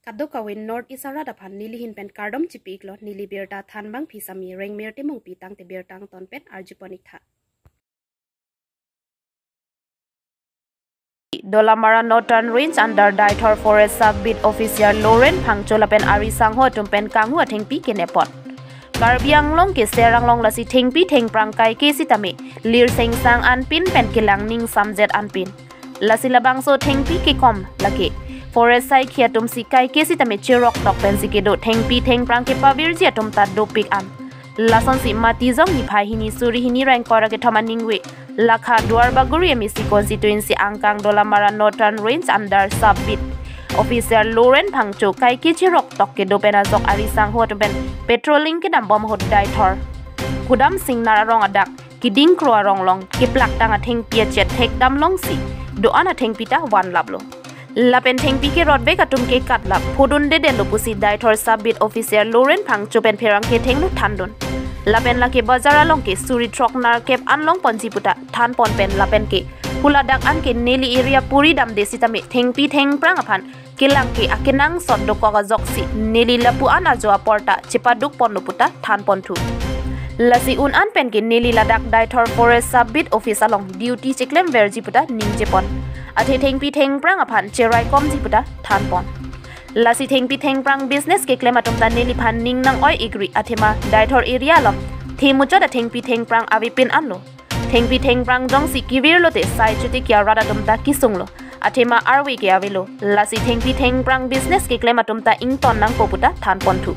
Kaddo kawin North Isara dapan nilihin pen kardom cipik lo nili birta than bang pisami reng mir te mung pitang te birtang ton pen arjuponik tha. Dolamara Northern Range under Daithor Forest Sub-Bit Officer Lauren Phangchola pen arisang ho tumpen kanghu athengpi kenepot. Karbiang long ke serang long lasi thengpi theng prangkai ke sitame lir seng sang anpin pen kilang ning samjet anpin. Lasi labang so thengpi ke kom lake. Forest sai khia tum sikai ke sitame chirok tok pen sikedo thengpi theng prang ke pavir ji atum ta do pik an. Lason si mati jong ni phai hini suri hini rank kora ke thamaningwe lakha duar baguri emisi constituency angkang Dolamara Northern Range under Sub-Bit Officer Lauren Phangcho kai ke chirok tok ke do penazok arisang ho pen patrolling ke dam bom hot Daithor kudam sing nara rong adak kiding kro rong long ke plak tanga theng pia chet thek dam long si do ana theng pita wan lablo lapen theng pi ke rodbe katum ke katlap phudun de den lopusi Daithor Sub-Bit Officer Lauren Phangcho pen pherang ke theng lu thandon lapen lake bazar along ke suri trok nar kep anlong ponji puta than pon pen lapen ke pula dak an ke neli area puri dam desi tame theng pi theng prang aphan kilang ke akenang sondo ko ga joksi neli lapu an ajo porta chipaduk pon puta than pon thu lasi un an pen ke neli ladak Daithor Forest Sub-Bit Office along duty chiklem verji puta ningje pon athe theng pi theng prang aphan cherai kom ji puta than pon lasi theng pi theng prang business ke klema tum ta neli phan ning nang oi igri athema Daithor area lom thimu cha da theng pi theng prang avi pin anlo theng pi theng prang jong si kivir lo te sai chuti kya rada tum ta kisung lo athema arwi ke avilo lasi theng pi theng prang business ke klema tum ta ing ton nang poputa than pon thu